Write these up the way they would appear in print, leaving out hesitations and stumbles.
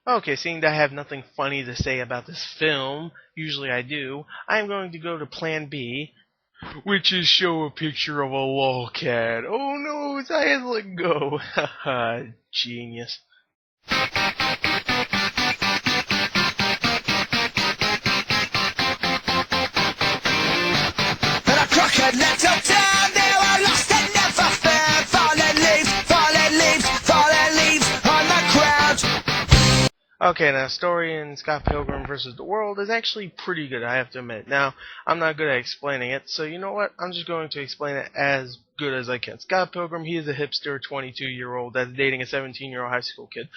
Okay, seeing that I have nothing funny to say about this film, usually I do, I'm going to go to plan B, which is show a picture of a lolcat. Oh no, his eyes let go. Haha, genius. And a crooked little town, they were lost and never found. Fallen leaves, fallen leaves on the ground. Okay, now story in Scott Pilgrim vs. the World is actually pretty good, I have to admit. Now, I'm not good at explaining it, so you know what? I'm just going to explain it as good as I can. Scott Pilgrim, he is a hipster 22-year-old that's dating a 17-year-old high school kid.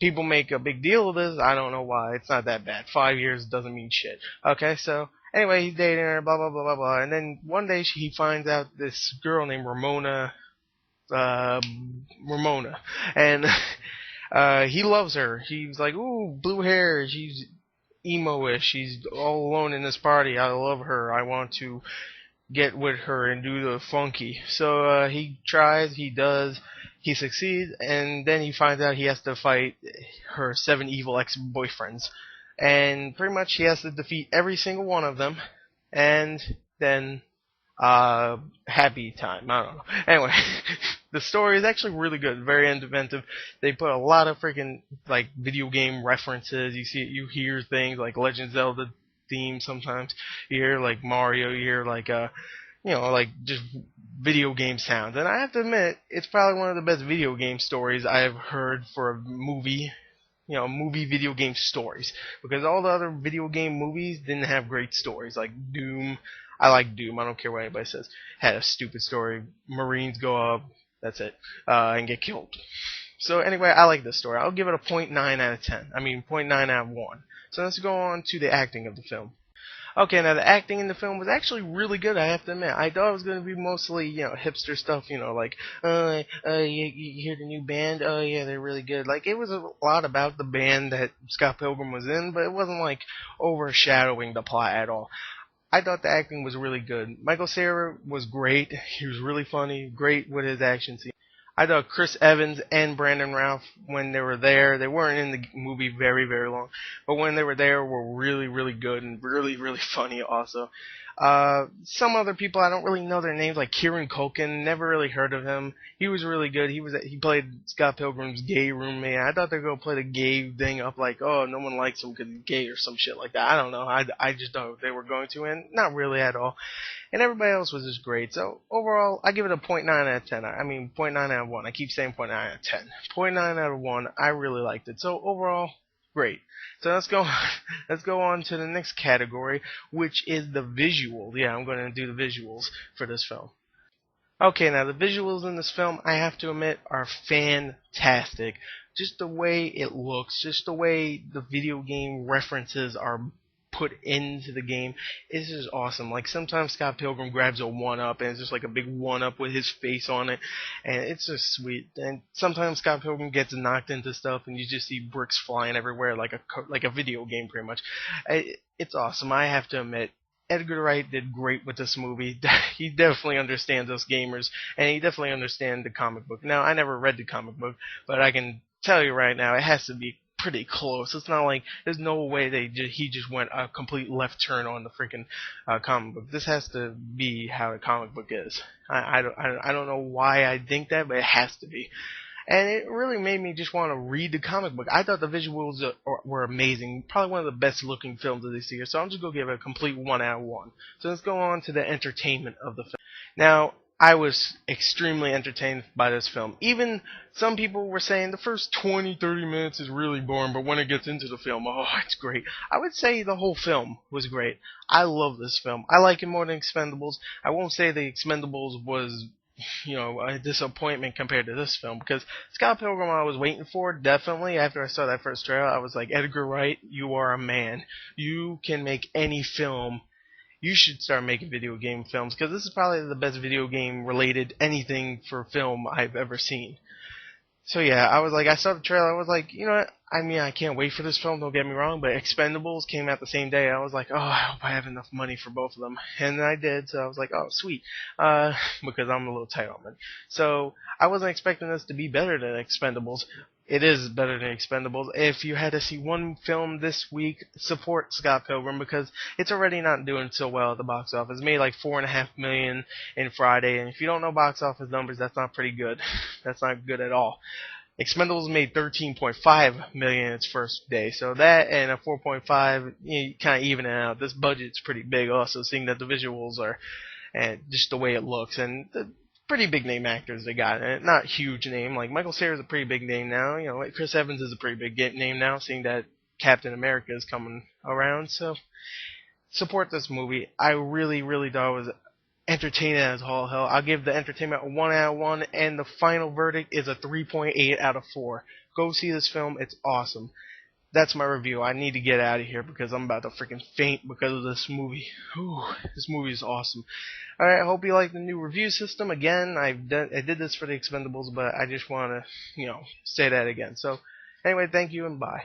People make a big deal of this. I don't know why. It's not that bad. 5 years doesn't mean shit. Okay, so anyway, he's dating her, blah, blah, blah, blah, blah. And then one day he finds out this girl named uh, Ramona. And he loves her. He's like, ooh, blue hair. She's emo-ish. She's all alone in this party. I love her. I want to get with her and do the funky. So he tries, he does, he succeeds, and then he finds out he has to fight her 7 evil ex-boyfriends. And pretty much he has to defeat every single one of them, and then happy time. I don't know. Anyway, the story is actually really good, very inventive. They put a lot of freaking like video game references. You hear things like Legend of Zelda theme sometimes. You hear like Mario. You hear like like just video game sounds. And I have to admit, it's probably one of the best video game stories I have heard for a movie. Movie video game stories, because all the other video game movies didn't have great stories. Like Doom, I like Doom. I don't care what anybody says. Had a stupid story. Marines go up. That's it, and get killed. So anyway, I like this story. I'll give it a point 0.9 out of 10. I mean, point 0.9 out of 1. So let's go on to the acting of the film. Okay, now the acting in the film was actually really good, I have to admit. I thought it was going to be mostly, hipster stuff, like, you hear the new band? Oh, yeah, they're really good. Like, it was a lot about the band that Scott Pilgrim was in, but it wasn't, like, overshadowing the plot at all. I thought the acting was really good. Michael Cera was great. He was really funny, great with his action scenes. I thought Chris Evans and Brandon Routh, when they were there, they weren't in the movie very, very long, but when they were there, were really, really good and really, really funny also. Some other people, I don't really know their names, like Kieran Culkin, never really heard of him. He was really good. He played Scott Pilgrim's gay roommate. I thought they were going to play the gay thing up like, oh, no one likes him because he's gay or some shit like that. I don't know. I just thought they were going to, and not really at all. And everybody else was just great. So overall, I give it a point 0.9 out of 10. I mean, point 0.9 out of 1. I keep saying point 0.9 out of 10. Point 0.9 out of 1. I really liked it. So overall, great. So let's go. Let's go on to the next category, which is the visual. Yeah, I'm going to do the visuals for this film. Okay, now the visuals in this film, I have to admit, are fantastic. Just the way it looks, just the way the video game references are put into the game is just awesome. Like sometimes Scott Pilgrim grabs a 1-up and it's just like a big 1-up with his face on it, and it's just sweet. And sometimes Scott Pilgrim gets knocked into stuff and you just see bricks flying everywhere like a video game pretty much. It's awesome. I have to admit, Edgar Wright did great with this movie. He definitely understands us gamers, and he definitely understands the comic book. Now, I never read the comic book, but I can tell you right now, it has to be pretty close. It's not like there's no way he just went a complete left turn on the freaking comic book. This has to be how the comic book is. I don't know why I think that, but it has to be. And it really made me just want to read the comic book. I thought the visuals were amazing. Probably one of the best looking films of this year. So I'm just going to give it a complete 1 out of 1. So let's go on to the entertainment of the film. Now, I was extremely entertained by this film. Even some people were saying the first 20-30 minutes is really boring, but when it gets into the film, oh, it's great. I would say the whole film was great. I love this film. I like it more than Expendables. I won't say the Expendables was a disappointment compared to this film, because Scott Pilgrim I was waiting for, definitely. After I saw that first trailer, I was like, Edgar Wright, you are a man. You can make any film. You should start making video game films, because this is probably the best video game related anything for film I've ever seen. So yeah, I saw the trailer, I was like, you know what, I mean, I can't wait for this film, don't get me wrong, but Expendables came out the same day. I was like, oh, I hope I have enough money for both of them. And I did, so I was like, oh, sweet, because I'm a little tight on money. So I wasn't expecting this to be better than Expendables. It is better than Expendables. If you had to see one film this week, support Scott Pilgrim because it's already not doing so well at the box office. It made like $4.5 million in Friday, and if you don't know box office numbers, that's not pretty good. That's not good at all. Expendables made $13.5 million its first day, so that and a 4.5, you kind of even it out. This budget's pretty big, also seeing that the visuals are and just the way it looks and the pretty big name actors they got. And not huge name like Michael Cera's a pretty big name now. You know, Chris Evans is a pretty big name now, seeing that Captain America is coming around. So support this movie. I really, really thought it was entertaining as all hell. I'll give the entertainment a 1 out of 1, and the final verdict is a 3.8 out of 4. Go see this film. It's awesome. That's my review. I need to get out of here because I'm about to freaking faint because of this movie. Whew, this movie is awesome. Alright, I hope you like the new review system. Again, I did this for the Expendables, but I just want to, say that again. So, anyway, thank you and bye.